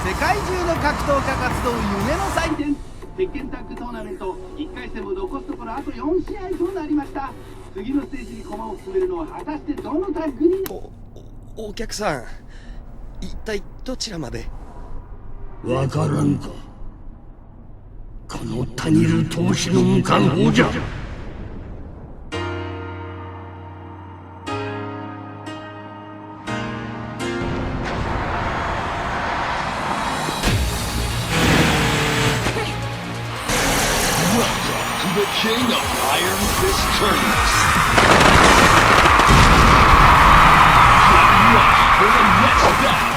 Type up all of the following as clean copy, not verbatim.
世界中の格闘家が集う夢の祭典鉄拳タッグトーナメント1回戦も残すところあと4試合となりました。次のステージに駒を進めるのは果たしてどのタッグに。お客さん、一体どちらまで。わからんか。このたぎる闘志の無冠法じゃ。The King of Iron Fist Tournaments. Get ready for the next battle.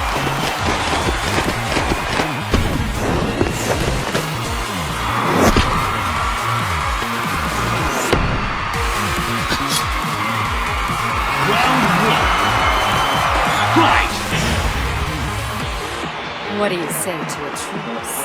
Round 1. Fight! What do you say to a truce?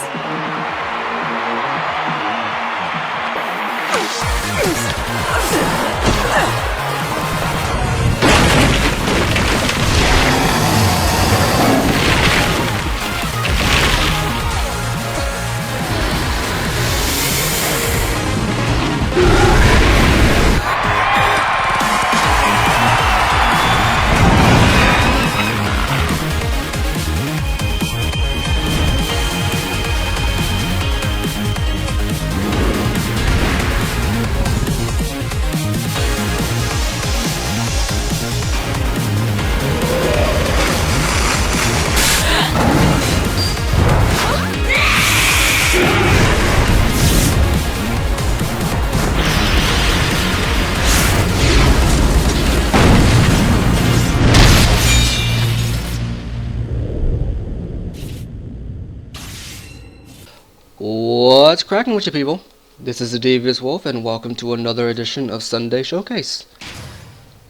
What's cracking with you people? This is the Devious Wolf and welcome to another edition of Sunday Showcase.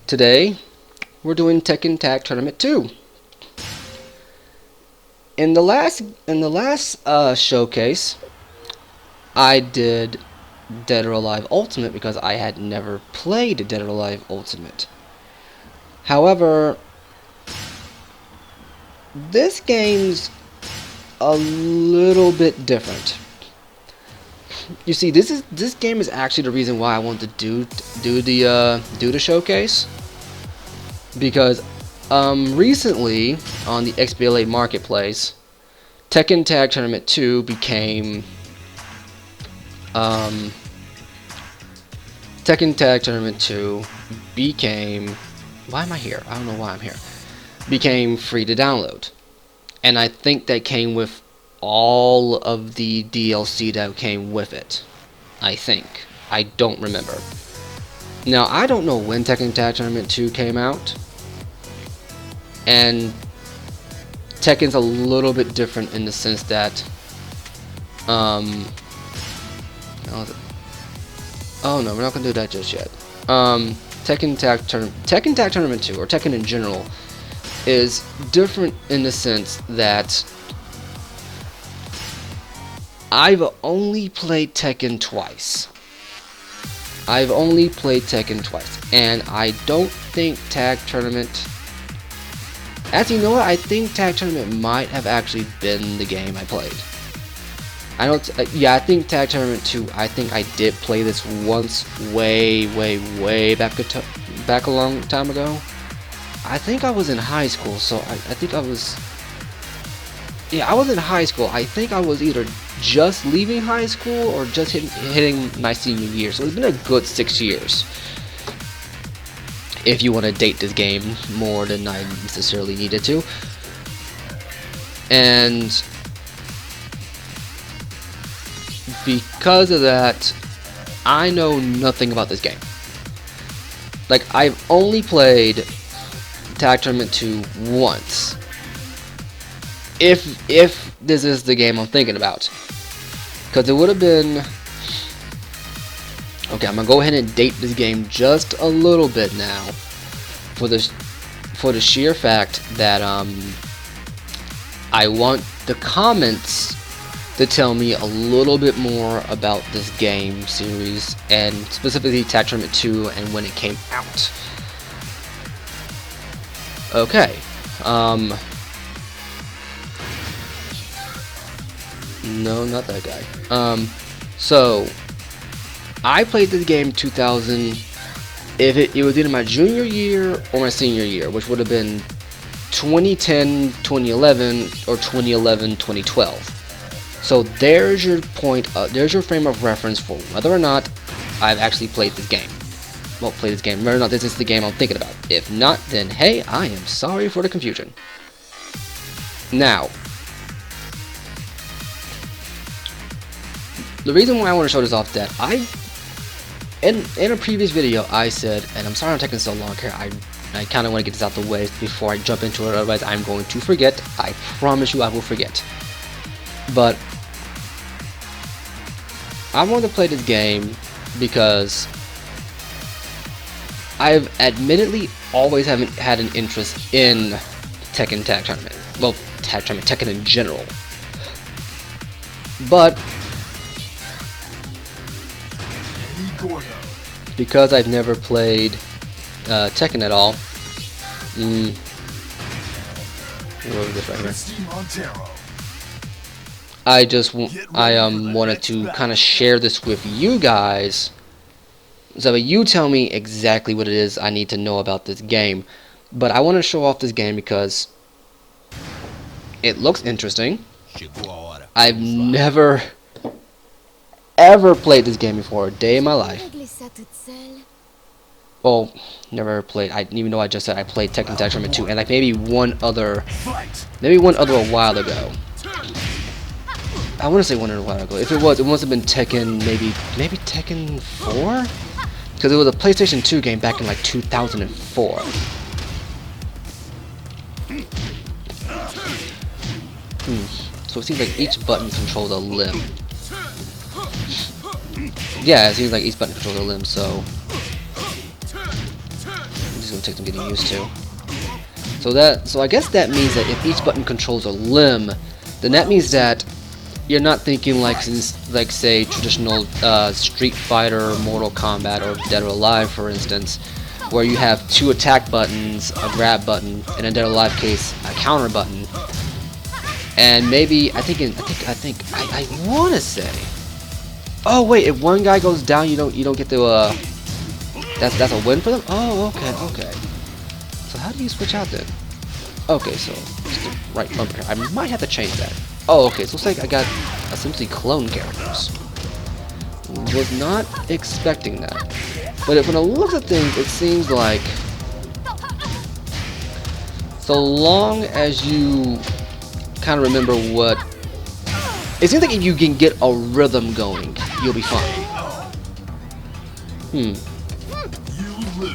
Today, we're doing Tekken Tag Tournament 2. In the last showcase, I did Dead or Alive Ultimate because I had never played Dead or Alive Ultimate. However, this game's a little bit different. You see, this game is actually the reason why I wanted to do the showcase, because recently on the XBLA marketplace, Tekken Tag Tournament 2 became Tekken Tag Tournament 2 became, why am I here? I don't know why I'm here. Became free to download. And I think that came with all of the DLC that came with it. I think. I don't remember. Now, I don't know when Tekken Tag Tournament 2 came out. And Tekken's a little bit different in the sense that oh no, we're not gonna do that just yet. Tekken Tag Tournament 2, or Tekken in general, is different in the sense that I've only played Tekken twice. And I don't think Tag Tournament... Actually, you know what? I think Tag Tournament might have actually been the game I played. I think Tag Tournament 2, I think I did play this once way back a long time ago. I think I was in high school, so I think I was... Yeah, I was in high school. I think I was either just leaving high school or just hitting my senior year. So it's been a good 6 years. If you want to date this game more than I necessarily needed to. And because of that, I know nothing about this game. Like, I've only played Tag Tournament 2 once. If this is the game I'm thinking about. Because it would have been... Okay, I'm going to go ahead and date this game just a little bit now. For the sheer fact that I want the comments to tell me a little bit more about this game series. And specifically Tag Tournament 2 and when it came out. Okay. No, not that guy. So I played this game 2000. If it was either my junior year or my senior year, which would have been 2010, 2011, or 2011, 2012. So there's your point. There's your frame of reference for whether or not I've actually played this game. Well, played this game. Whether or not this is the game I'm thinking about. If not, then hey, I am sorry for the confusion. Now, the reason why I want to show this off that in a previous video I said, and I'm sorry I'm taking so long here, I kind of want to get this out the way before I jump into it, otherwise I'm going to forget. I promise you I will forget. But I want to play this game because I've admittedly always haven't had an interest in Tekken Tag Tournament. Well, Tag Tournament, Tekken in general. But because I've never played Tekken at all, what was this right here? I wanted to kind of share this with you guys, so that you tell me exactly what it is I need to know about this game. But I want to show off this game because it looks interesting. I've never ever played this game before a day in my life. Well, never played. Even though I just said I played Tekken Tag Tournament 2 and like maybe one other a while ago. I want to say one a while ago. If it was, it must have been Tekken, maybe Tekken 4, because it was a PlayStation 2 game back in like 2004. So it seems like each button controls a limb. Yeah, it seems like each button controls a limb, so it's gonna take some getting used to. So I guess that means that if each button controls a limb, then that means that you're not thinking like say traditional Street Fighter, Mortal Kombat, or Dead or Alive, for instance, where you have two attack buttons, a grab button, and in Dead or Alive case, a counter button. And maybe I want to say, oh wait, if one guy goes down, you don't get to that's a win for them. Oh, okay. So how do you switch out then? Okay, so just the right bumper here. I might have to change that. Oh, okay, so looks like I got essentially clone characters. Was not expecting that. But when I look at things, it seems like so long as you kind of remember what... It seems like if you can get a rhythm going, you'll be fine.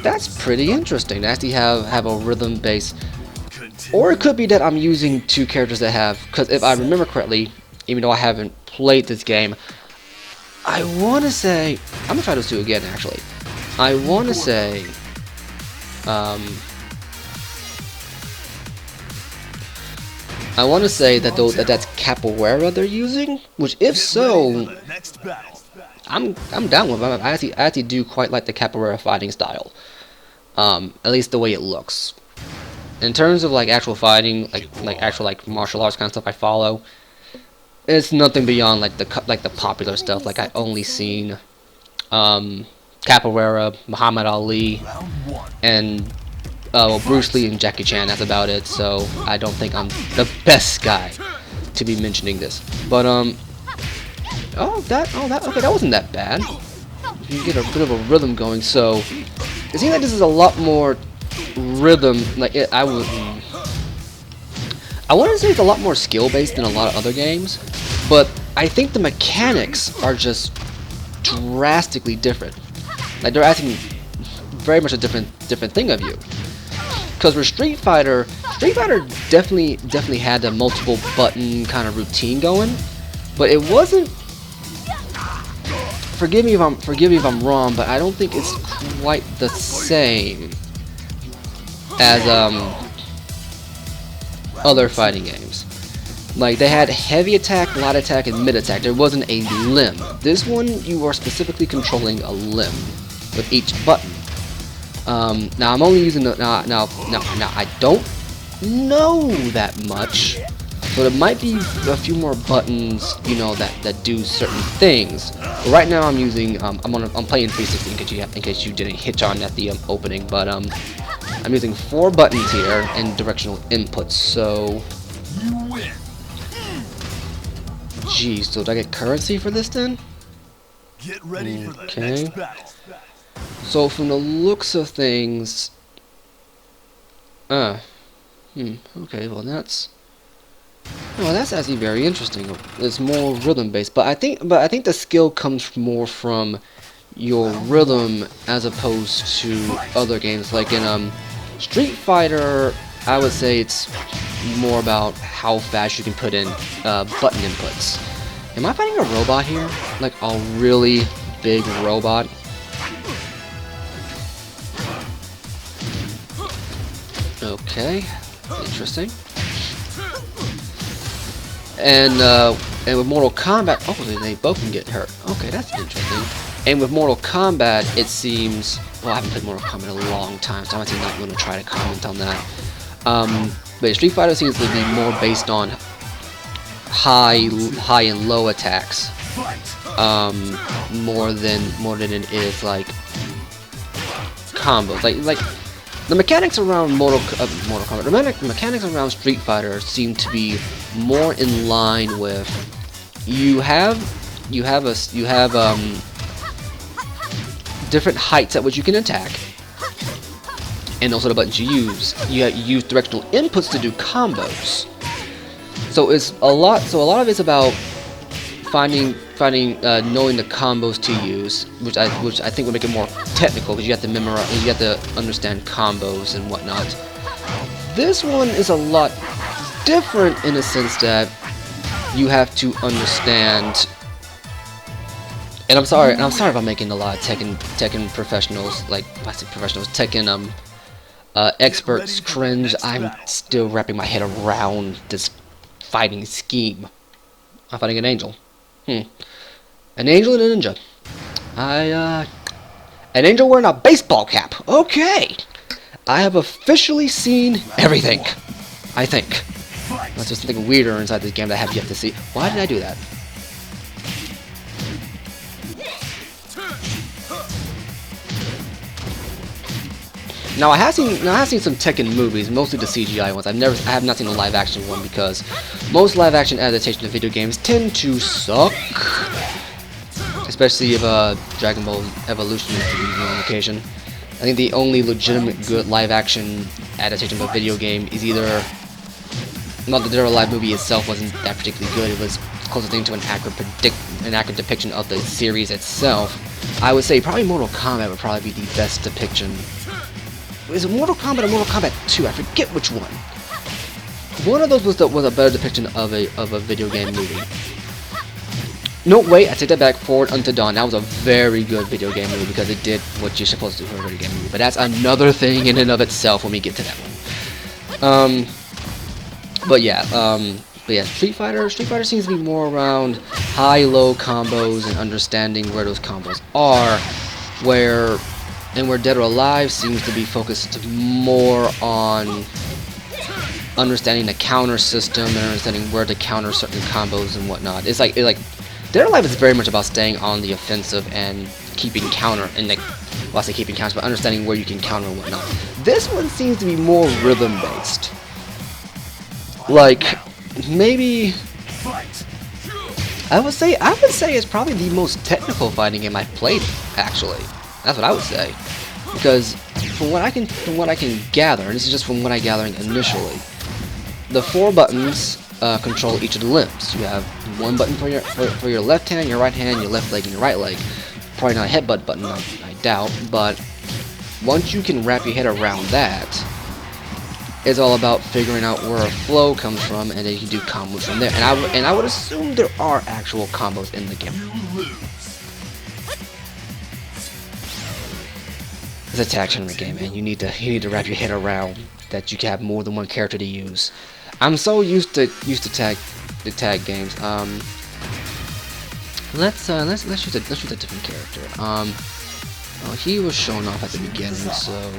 That's pretty interesting to actually have a rhythm base. Or it could be that I'm using two characters that have, because if I remember correctly, even though I haven't played this game, I want to say, I'm going to try those two again actually. I want to say, that that's capoeira they're using, which if so, I'm down with it. I actually do quite like the capoeira fighting style, at least the way it looks. In terms of like actual fighting, like actual like martial arts kind of stuff I follow, it's nothing beyond like the popular stuff. Like I only seen capoeira, Muhammad Ali, and Bruce Lee and Jackie Chan. That's about it. So I don't think I'm the best guy to be mentioning this. But okay, that wasn't that bad. You get a bit of a rhythm going. So it seems like this is a lot more rhythm. Like I want to say it's a lot more skill based than a lot of other games, but I think the mechanics are just drastically different. Like they're asking very much a different thing of you. Because with Street Fighter definitely had a multiple button kind of routine going, but it wasn't. Forgive me if I'm wrong, but I don't think it's quite the same as other fighting games. Like they had heavy attack, light attack, and mid attack. There wasn't a limb. This one you are specifically controlling a limb with each button. Now I'm only using the now I don't know that much So there might be a few more buttons, you know, that do certain things. But right now I'm using I'm playing 360 in case you didn't hitch on at the opening, but I'm using 4 buttons here and directional inputs. So geez, so do I get currency for this then? Get ready for the next battle. So from the looks of things, okay, well that's actually very interesting. It's more rhythm based, but I think the skill comes more from your rhythm as opposed to other games. Like in Street Fighter, I would say it's more about how fast you can put in button inputs. Am I fighting a robot here? Like a really big robot? Okay, interesting. And with Mortal Kombat, oh, they both can get hurt. Okay, that's interesting. And with Mortal Kombat, it seems, well, I haven't played Mortal Kombat in a long time, so I'm actually not going to try to comment on that. But Street Fighter seems to be more based on high and low attacks, more than it is like combos. Like the mechanics around Mortal Kombat, the mechanics around Street Fighter seem to be more in line with you have different heights at which you can attack, and also the buttons you use. You use directional inputs to do combos. So a lot of it's about knowing the combos to use, which I think would make it more technical because you have to memorize, you have to understand combos and whatnot. This one is a lot different in the sense that you have to understand. And I'm sorry if I'm making a lot of Tekken professionals, like I say professionals, Tekken experts cringe. I'm still wrapping my head around this fighting scheme. I'm fighting an angel. An angel and a ninja. An angel wearing a baseball cap. Okay. I have officially seen everything. I think. That's just something weirder inside this game that I have yet to see. Why did I do that? Now I have seen some Tekken movies, mostly the CGI ones. I have not seen a live action one because most live action adaptations of video games tend to suck. Especially if Dragon Ball Evolution is to be on occasion. I think the only legitimate good live action adaptation of a video game is either, not that the live movie itself wasn't that particularly good, it was closest thing to an accurate depiction of the series itself. I would say probably Mortal Kombat would probably be the best depiction. Is it Mortal Kombat or Mortal Kombat 2? I forget which one. One of those was a better depiction of a video game movie. No, wait, I take that back. Forward Unto Dawn. That was a very good video game movie because it did what you're supposed to do for a video game movie. But that's another thing in and of itself when we get to that one. But yeah, Street Fighter seems to be more around high-low combos and understanding where those combos are, where Dead or Alive seems to be focused more on understanding the counter system and understanding where to counter certain combos and whatnot. It's like Dead or Alive is very much about staying on the offensive and keeping counter, and like, well, I say keeping counters, but understanding where you can counter and whatnot. This one seems to be more rhythm based. Like, maybe I would say it's probably the most technical fighting game I've played, actually. That's what I would say. Because from what I can gather, and this is just from what I'm gathering initially, the 4 buttons control each of the limbs. You have one button for your left hand, your right hand, your left leg, and your right leg. Probably not a headbutt button, I doubt, but once you can wrap your head around that, it's all about figuring out where a flow comes from, and then you can do combos from there. And I would assume there are actual combos in the game. It's a tag tournament game, man. You need to wrap your head around that you can have more than one character to use. I'm so used to tag games. Let's choose a different character. Well, he was shown off at the beginning, so.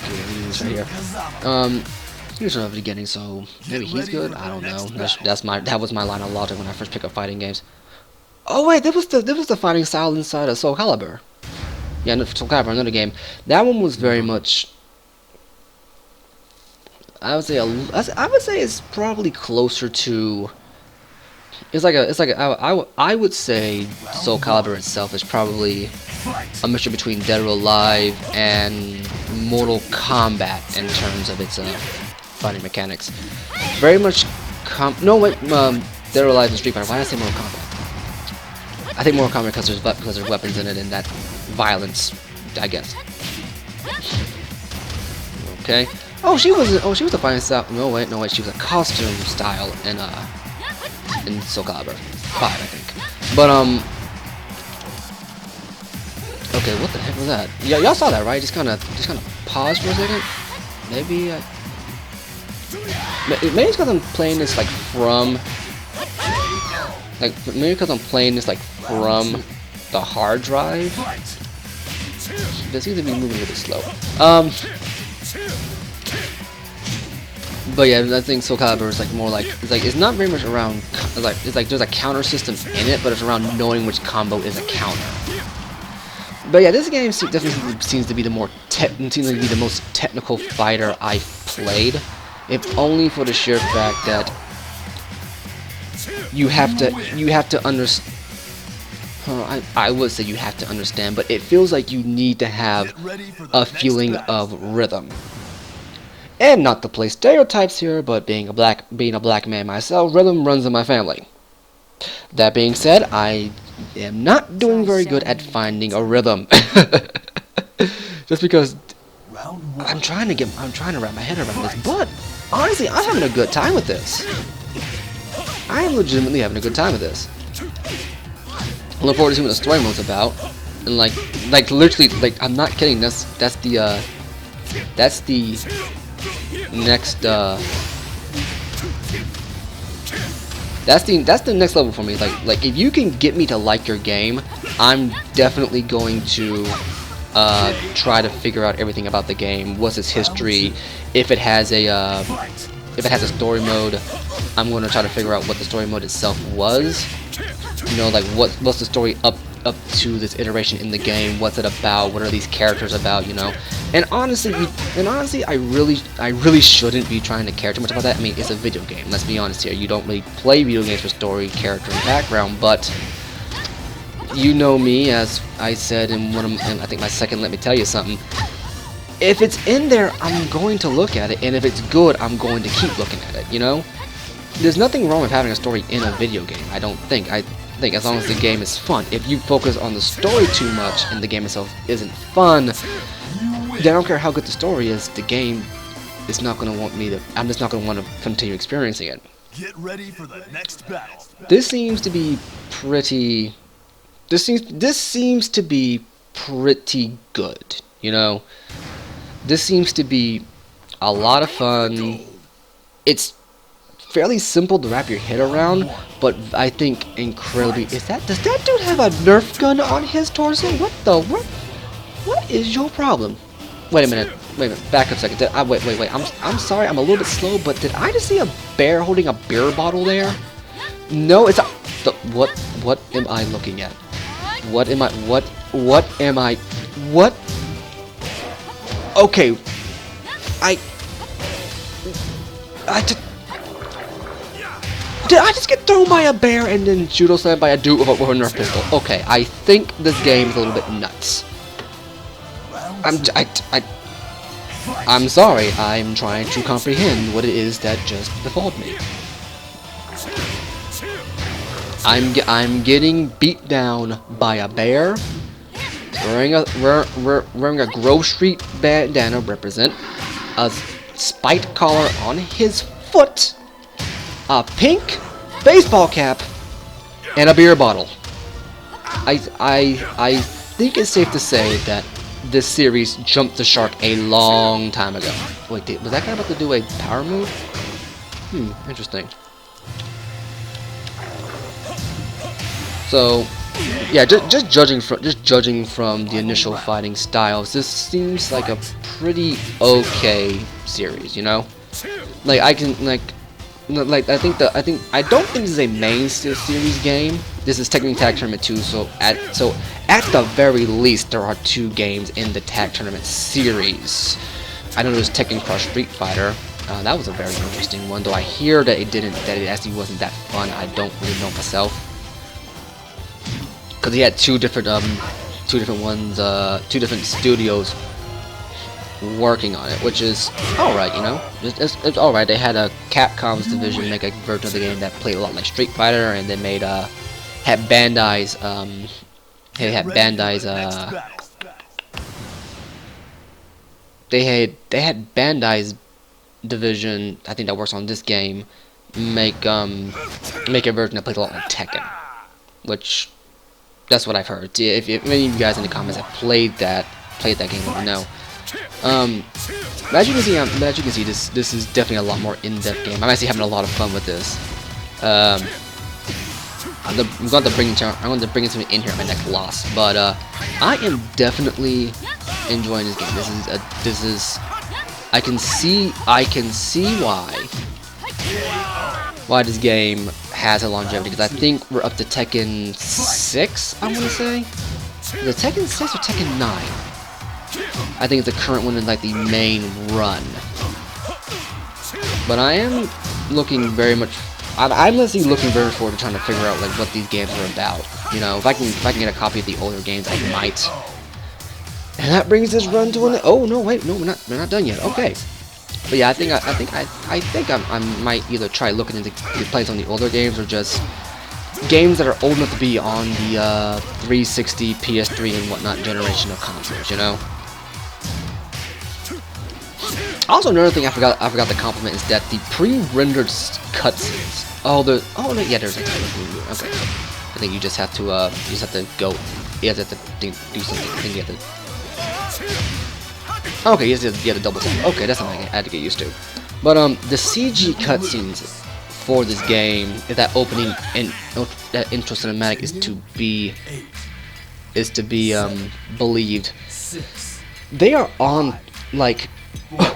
Okay, he's right here. Here's another beginning, so maybe he's good. I don't know. That was my line of logic when I first picked up fighting games. Oh wait, that was the fighting style inside of Soul Calibur. Yeah, no, Soul Calibur, another game. That one was very much. I would say it's probably closer to. I would say Soul Calibur itself is probably a mixture between Dead or Alive and Mortal Kombat in terms of its fighting mechanics. Very much Dead or Alive and Street Fighter. Why did I say Mortal Kombat? I think Mortal Kombat because there's weapons in it and that violence, I guess. Okay. Oh, she was a fighting style. No wait, she was a costume style in Soul Calibur 5, I think. But okay, what the heck was that? Yeah, y'all saw that, right? Just kind of paused for a second. Maybe maybe it's because I'm playing this from the hard drive. This seems to be moving a little slow. But yeah, I think Soul Calibur is it's not very much around it's like there's a counter system in it, but it's around knowing which combo is a counter. But yeah, this game definitely seems to be the most technical fighter I've played, if only for the sheer fact that you have to understand. I would say you have to understand, but it feels like you need to have a feeling of rhythm. And not to play stereotypes here, but being a black man myself, rhythm runs in my family. That being said, I am not doing very good at finding a rhythm. Just because I'm trying to wrap my head around this, but honestly, I'm having a good time with this. I am legitimately having a good time with this. I look forward to seeing what the story mode's about, and like literally, I'm not kidding. That's the next that's the next level for me. Like if you can get me to like your game, I'm definitely going to try to figure out everything about the game. What's its history? If it has a story mode, I'm going to try to figure out what the story mode itself was. You know, like what's the story up to this iteration in the game? What's it about? What are these characters about? You know, and honestly, I really shouldn't be trying to care too much about that. I mean, it's a video game. Let's be honest here. You don't really play video games for story, character, and background. But you know me, as I said in I think my second Let Me Tell You Something. If it's in there, I'm going to look at it, and if it's good, I'm going to keep looking at it. You know, there's nothing wrong with having a story in a video game. I don't think. I think as long as the game is fun. If you focus on the story too much and the game itself isn't fun, then I don't care how good the story is. The game is not going to want me to. I'm just not going to want to continue experiencing it. Get ready for the next battle. This seems to be pretty. This seems to be pretty good. You know, this seems to be a lot of fun. It's fairly simple to wrap your head around, but I think incredibly. Does that dude have a Nerf gun on his torso? What is your problem? Wait a minute. Back up a second. Wait. I'm sorry. I'm a little bit slow, but did I just see a bear holding a beer bottle there? No, it's a. What am I looking at? What am I? Okay. Did I just get thrown by a bear and then judo slammed by a dude with a Nerf pistol? Okay, I think this game is a little bit nuts. I'm sorry. I'm trying to comprehend what it is that just befalled me. I'm getting beat down by a bear wearing a Grove Street bandana, represent a spiked collar on his foot, a pink baseball cap, and a beer bottle. I think it's safe to say that this series jumped the shark a long time ago. Wait, was that guy about to do a power move? Interesting. So, yeah, just judging from the initial fighting styles, this seems like a pretty okay series, you know? Like I can I don't think this is a main series game. This is Tekken Tag Tournament 2, so at the very least there are 2 games in the Tag Tournament series. I know there's Tekken Crush Street Fighter. That was a very interesting one, though I hear that it actually wasn't that fun. I don't really know myself, because he had two different studios working on it, which is alright, you know. It's alright. They had a Capcom's division make a version of the game that played a lot like Street Fighter, and they made had Bandai's they had Bandai's division, I think, that works on this game, make a version that plays a lot like Tekken, which that's what I've heard. If any of you guys in the comments have played that game, let me know. But as you can see, this is definitely a lot more in-depth game. I'm actually having a lot of fun with this. I'm going to bring something in here at my next loss, but I am definitely enjoying this game. This is I can see why this game has a longevity, because I think we're up to Tekken 6, I want to say. Is it Tekken 6 or Tekken 9? I think it's the current one in like the main run. But I am looking very much. I'm honestly looking very forward to trying to figure out like what these games are about. You know, if I can get a copy of the older games, I might. And that brings this run to an. Oh no, wait, no, we're not done yet. Okay. But yeah, I think I might either try looking into playing some of the older games, or just games that are old enough to be on the 360, PS3, and whatnot generation of consoles. You know. Also, another thing I forgot to compliment is that the pre-rendered cutscenes. Yeah, there's a okay. I think you just have to go. You have to do something. I think you have to. Okay, you have to double tap. Okay, that's something I had to get used to. But the CG cutscenes for this game, that opening and that intro cinematic is to be believed. They are on like.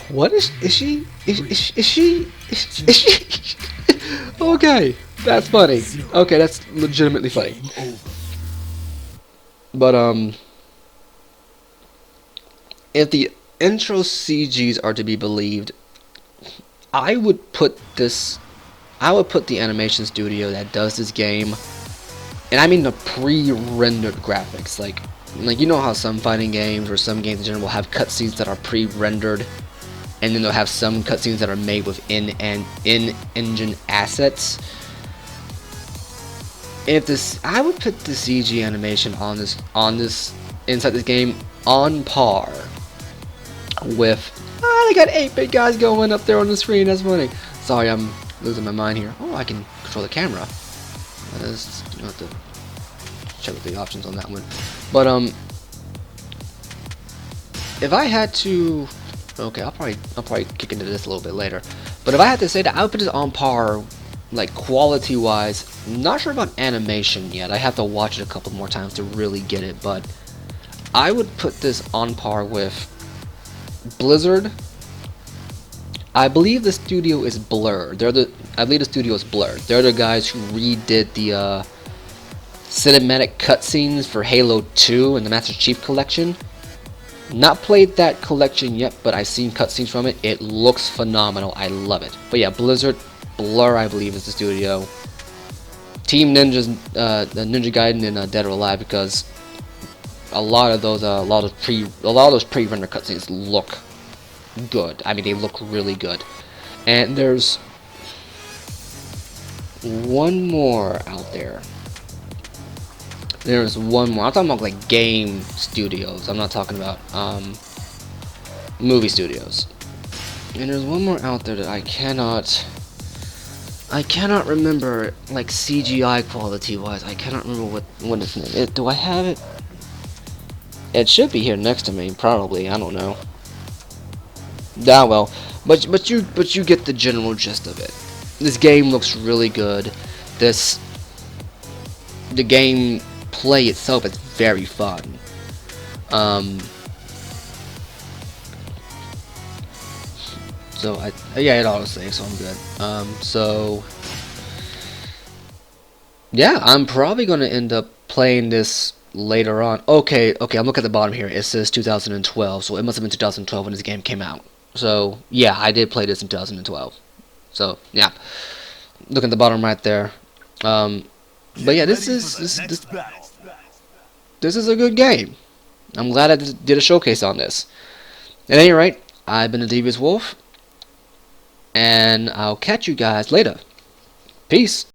What is she? Is she? Okay, that's funny. Okay, that's legitimately funny. But if the intro CGs are to be believed, I would put the animation studio that does this game, and I mean the pre-rendered graphics, like you know how some fighting games or some games in general will have cutscenes that are pre-rendered, and then they'll have some cutscenes that are made with in-engine assets. I would put the CG animation on this inside this game on par with. They got 8-bit guys going up there on the screen. That's funny. Sorry, I'm losing my mind here. Oh, I can control the camera. You have to check the options on that one. But if I had to, okay, I'll probably kick into this a little bit later. But if I had to say that, I would put this on par, like quality-wise. Not sure about animation yet. I have to watch it a couple more times to really get it. But I would put this on par with Blizzard. I believe the studio is Blur. I believe the studio is Blur. They're the guys who redid the cinematic cutscenes for Halo 2 and the Master Chief Collection. Not played that collection yet, but I've seen cutscenes from it. It looks phenomenal. I love it. But yeah, Blur, I believe, is the studio. Team Ninja's the Ninja Gaiden and Dead or Alive, because a lot of those pre-render cutscenes look good. I mean, they look really good. And there's one more out there. There's one more. I'm talking about like game studios. I'm not talking about movie studios. And there's one more out there that I cannot remember, like CGI quality wise. I cannot remember what its name is. Do I have it? It should be here next to me, probably. I don't know. Ah, well, but you get the general gist of it. This game looks really good. The game play itself is very fun. So yeah, it auto saves, so I'm good. So yeah, I'm probably gonna end up playing this later on. Okay, I'm looking at the bottom here. It says 2012, so it must have been 2012 when this game came out. So yeah, I did play this in 2012. So yeah, look at the bottom right there. But yeah, this is a good game. I'm glad I did a showcase on this. At any rate, I've been the Devious Wolf, and I'll catch you guys later. Peace.